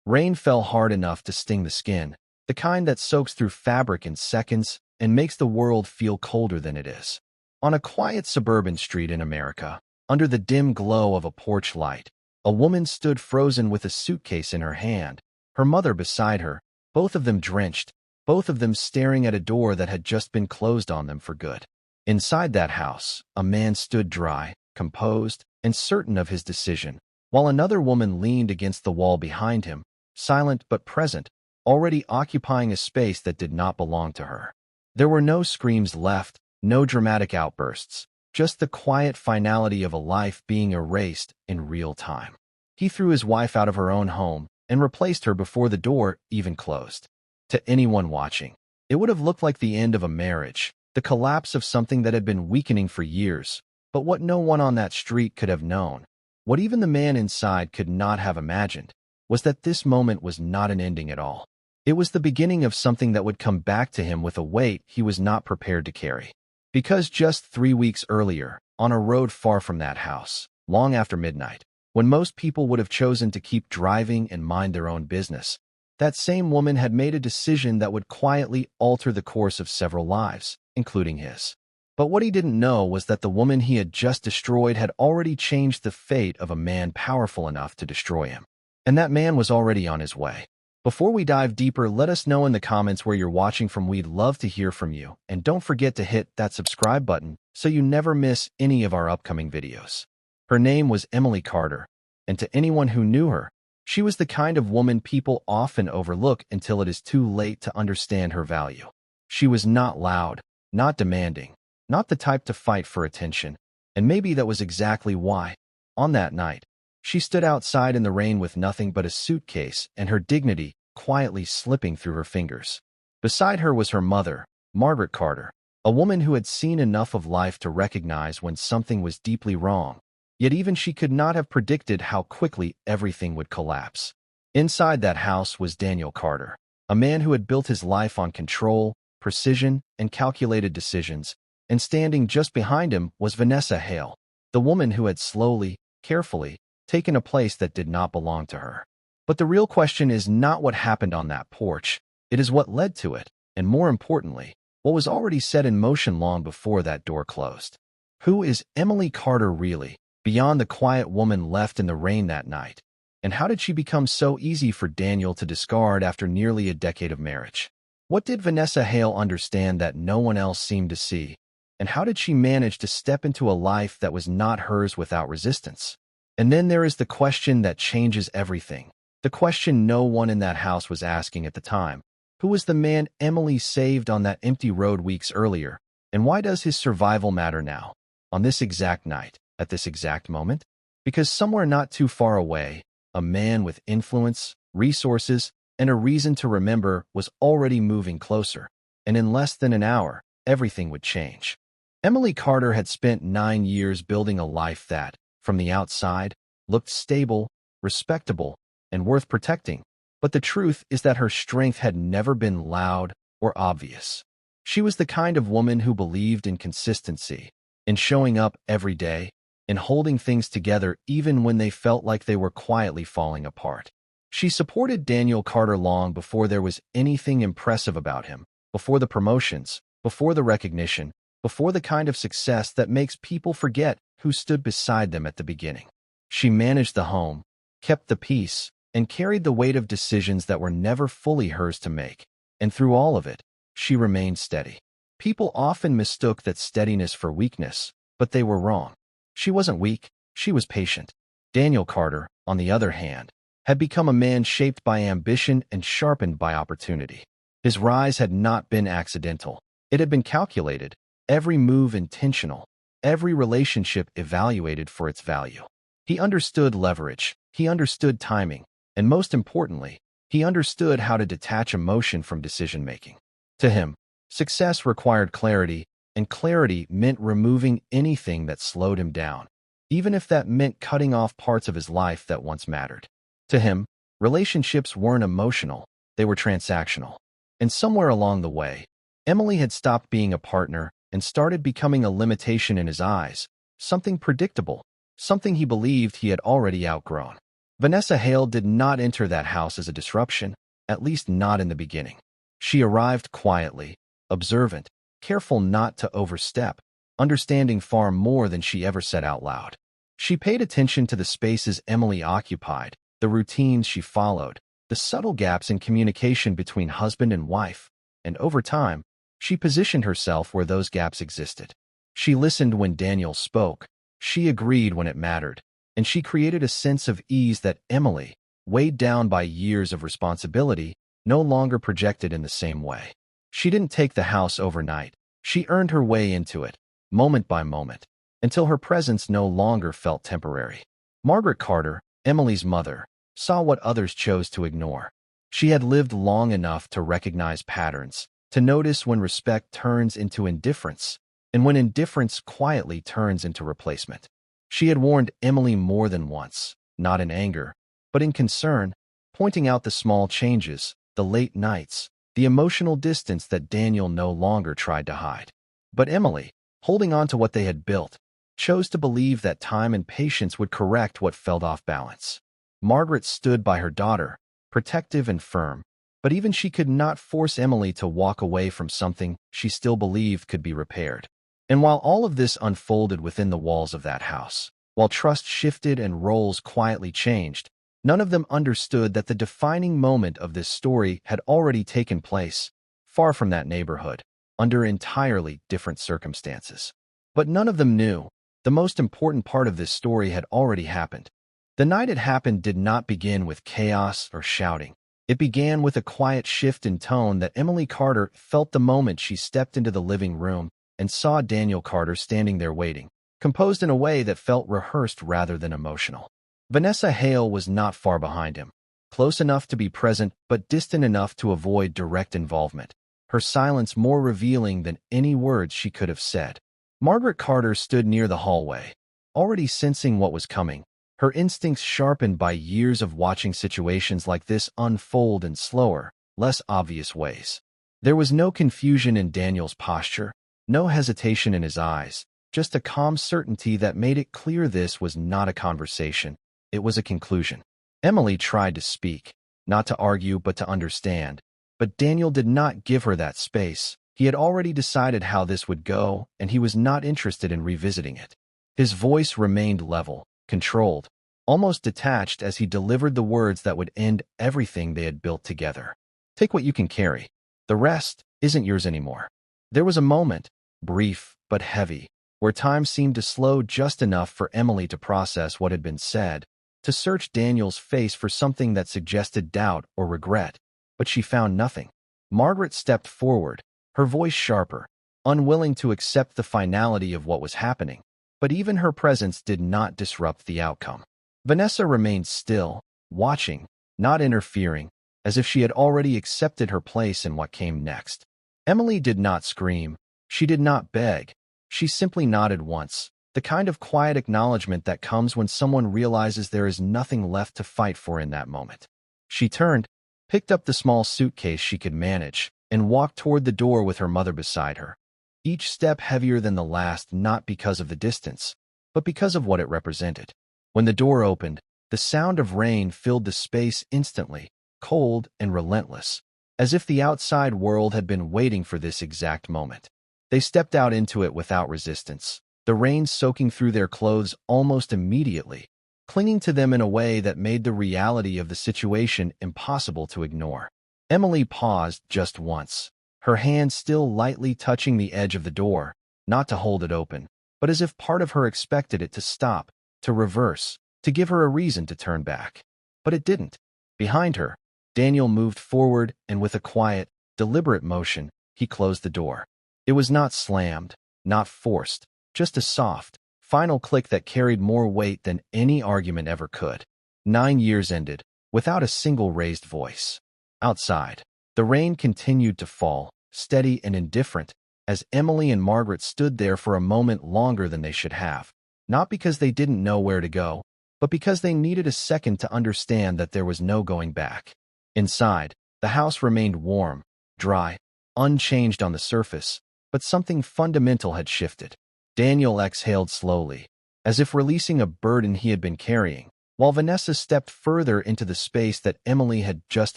Rain fell hard enough to sting the skin, the kind that soaks through fabric in seconds and makes the world feel colder than it is. On a quiet suburban street in America, under the dim glow of a porch light, a woman stood frozen with a suitcase in her hand, her mother beside her, both of them drenched, both of them staring at a door that had just been closed on them for good. Inside that house, a man stood dry, composed, and certain of his decision, while another woman leaned against the wall behind him, silent but present, already occupying a space that did not belong to her. There were no screams left, no dramatic outbursts, just the quiet finality of a life being erased in real time. He threw his wife out of her own home and replaced her before the door even closed. To anyone watching, it would have looked like the end of a marriage, the collapse of something that had been weakening for years. But what no one on that street could have known, what even the man inside could not have imagined, was that this moment was not an ending at all. It was the beginning of something that would come back to him with a weight he was not prepared to carry. Because just 3 weeks earlier, on a road far from that house, long after midnight, when most people would have chosen to keep driving and mind their own business, that same woman had made a decision that would quietly alter the course of several lives, including his. But what he didn't know was that the woman he had just destroyed had already changed the fate of a man powerful enough to destroy him. And that man was already on his way. Before we dive deeper, let us know in the comments where you're watching from. We'd love to hear from you. And don't forget to hit that subscribe button so you never miss any of our upcoming videos. Her name was Emily Carter, and to anyone who knew her, she was the kind of woman people often overlook until it is too late to understand her value. She was not loud, not demanding, not the type to fight for attention, and maybe that was exactly why, on that night, she stood outside in the rain with nothing but a suitcase and her dignity quietly slipping through her fingers. Beside her was her mother, Margaret Carter, a woman who had seen enough of life to recognize when something was deeply wrong, yet even she could not have predicted how quickly everything would collapse. Inside that house was Daniel Carter, a man who had built his life on control, precision, and calculated decisions, and standing just behind him was Vanessa Hale, the woman who had slowly, carefully, taken a place that did not belong to her. But the real question is not what happened on that porch, it is what led to it, and more importantly, what was already set in motion long before that door closed. Who is Emily Carter really, beyond the quiet woman left in the rain that night? And how did she become so easy for Daniel to discard after nearly a decade of marriage? What did Vanessa Hale understand that no one else seemed to see? And how did she manage to step into a life that was not hers without resistance? And then there is the question that changes everything. The question no one in that house was asking at the time. Who was the man Emily saved on that empty road weeks earlier? And why does his survival matter now, on this exact night, at this exact moment? Because somewhere not too far away, a man with influence, resources, and a reason to remember was already moving closer. And in less than an hour, everything would change. Emily Carter had spent 9 years building a life that, from the outside, looked stable, respectable, and worth protecting. But the truth is that her strength had never been loud or obvious. She was the kind of woman who believed in consistency, in showing up every day, in holding things together even when they felt like they were quietly falling apart. She supported Daniel Carter long before there was anything impressive about him, before the promotions, before the recognition, before the kind of success that makes people forget who stood beside them at the beginning. She managed the home, kept the peace, and carried the weight of decisions that were never fully hers to make. And through all of it, she remained steady. People often mistook that steadiness for weakness, but they were wrong. She wasn't weak, she was patient. Daniel Carter, on the other hand, had become a man shaped by ambition and sharpened by opportunity. His rise had not been accidental. It had been calculated, every move intentional, every relationship evaluated for its value. He understood leverage, he understood timing, and most importantly, he understood how to detach emotion from decision-making. To him, success required clarity, and clarity meant removing anything that slowed him down, even if that meant cutting off parts of his life that once mattered. To him, relationships weren't emotional, they were transactional. And somewhere along the way, Emily had stopped being a partner and started becoming a limitation in his eyes, something predictable, something he believed he had already outgrown. Vanessa Hale did not enter that house as a disruption, at least not in the beginning. She arrived quietly, observant, careful not to overstep, understanding far more than she ever said out loud. She paid attention to the spaces Emily occupied, the routines she followed, the subtle gaps in communication between husband and wife, and over time, she positioned herself where those gaps existed. She listened when Daniel spoke, she agreed when it mattered, and she created a sense of ease that Emily, weighed down by years of responsibility, no longer projected in the same way. She didn't take the house overnight. She earned her way into it, moment by moment, until her presence no longer felt temporary. Margaret Carter, Emily's mother, saw what others chose to ignore. She had lived long enough to recognize patterns, to notice when respect turns into indifference, and when indifference quietly turns into replacement. She had warned Emily more than once, not in anger, but in concern, pointing out the small changes, the late nights, the emotional distance that Daniel no longer tried to hide. But Emily, holding on to what they had built, chose to believe that time and patience would correct what felt off balance. Margaret stood by her daughter, protective and firm, but even she could not force Emily to walk away from something she still believed could be repaired. And while all of this unfolded within the walls of that house, while trust shifted and roles quietly changed, none of them understood that the defining moment of this story had already taken place, far from that neighborhood, under entirely different circumstances. But none of them knew. The most important part of this story had already happened. The night it happened did not begin with chaos or shouting. It began with a quiet shift in tone that Emily Carter felt the moment she stepped into the living room and saw Daniel Carter standing there waiting, composed in a way that felt rehearsed rather than emotional. Vanessa Hale was not far behind him, close enough to be present but distant enough to avoid direct involvement, her silence more revealing than any words she could have said. Margaret Carter stood near the hallway, already sensing what was coming, her instincts sharpened by years of watching situations like this unfold in slower, less obvious ways. There was no confusion in Daniel's posture, no hesitation in his eyes, just a calm certainty that made it clear this was not a conversation, it was a conclusion. Emily tried to speak, not to argue but to understand, but Daniel did not give her that space. He had already decided how this would go, and he was not interested in revisiting it. His voice remained level, controlled, almost detached as he delivered the words that would end everything they had built together. Take what you can carry. The rest isn't yours anymore. There was a moment, brief but heavy, where time seemed to slow just enough for Emily to process what had been said, to search Daniel's face for something that suggested doubt or regret, but she found nothing. Margaret stepped forward, her voice sharper, unwilling to accept the finality of what was happening, but even her presence did not disrupt the outcome. Vanessa remained still, watching, not interfering, as if she had already accepted her place in what came next. Emily did not scream, she did not beg, she simply nodded once, the kind of quiet acknowledgement that comes when someone realizes there is nothing left to fight for in that moment. She turned, picked up the small suitcase she could manage, and walked toward the door with her mother beside her, each step heavier than the last not because of the distance, but because of what it represented. When the door opened, the sound of rain filled the space instantly, cold and relentless, as if the outside world had been waiting for this exact moment. They stepped out into it without resistance, the rain soaking through their clothes almost immediately, clinging to them in a way that made the reality of the situation impossible to ignore. Emily paused just once, her hand still lightly touching the edge of the door, not to hold it open, but as if part of her expected it to stop, to reverse, to give her a reason to turn back. But it didn't. Behind her, Daniel moved forward, and with a quiet, deliberate motion, he closed the door. It was not slammed, not forced, just a soft, final click that carried more weight than any argument ever could. 9 years ended, without a single raised voice. Outside, the rain continued to fall, steady and indifferent, as Emily and Margaret stood there for a moment longer than they should have, not because they didn't know where to go, but because they needed a second to understand that there was no going back. Inside, the house remained warm, dry, unchanged on the surface, but something fundamental had shifted. Daniel exhaled slowly, as if releasing a burden he had been carrying, While Vanessa stepped further into the space that Emily had just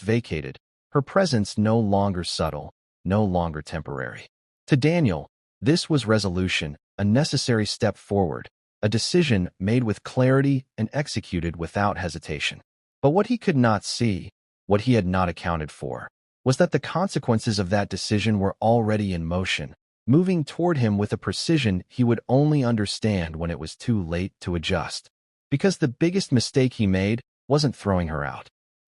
vacated, her presence no longer subtle, no longer temporary. To Daniel, this was resolution, a necessary step forward, a decision made with clarity and executed without hesitation. But what he could not see, what he had not accounted for, was that the consequences of that decision were already in motion, moving toward him with a precision he would only understand when it was too late to adjust. Because the biggest mistake he made wasn't throwing her out.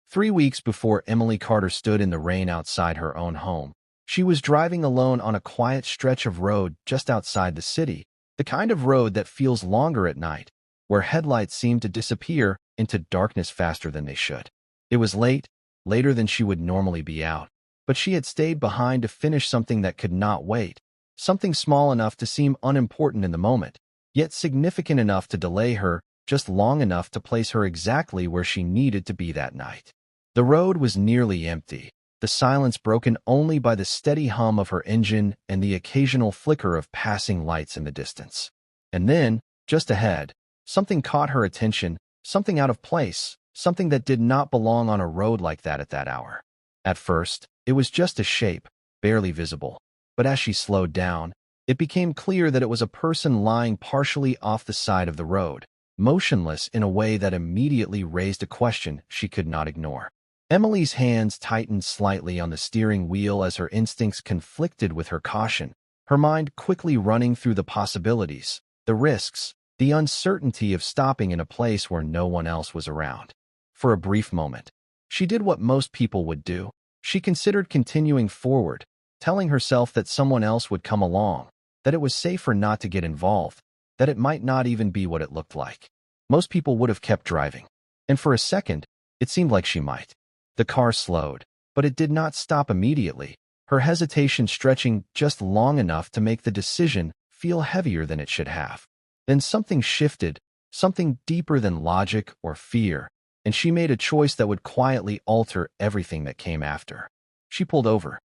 3 weeks before Emily Carter stood in the rain outside her own home, she was driving alone on a quiet stretch of road just outside the city, the kind of road that feels longer at night, where headlights seem to disappear into darkness faster than they should. It was late, later than she would normally be out, but she had stayed behind to finish something that could not wait, something small enough to seem unimportant in the moment, yet significant enough to delay her just long enough to place her exactly where she needed to be that night. The road was nearly empty, the silence broken only by the steady hum of her engine and the occasional flicker of passing lights in the distance. And then, just ahead, something caught her attention, something out of place, something that did not belong on a road like that at that hour. At first, it was just a shape, barely visible, but as she slowed down, it became clear that it was a person lying partially off the side of the road, motionless in a way that immediately raised a question she could not ignore. Emily's hands tightened slightly on the steering wheel as her instincts conflicted with her caution, her mind quickly running through the possibilities, the risks, the uncertainty of stopping in a place where no one else was around. For a brief moment, she did what most people would do. She considered continuing forward, telling herself that someone else would come along, that it was safer not to get involved, that it might not even be what it looked like. Most people would have kept driving. And for a second, it seemed like she might. The car slowed, but it did not stop immediately, her hesitation stretching just long enough to make the decision feel heavier than it should have. Then something shifted, something deeper than logic or fear, and she made a choice that would quietly alter everything that came after. She pulled over.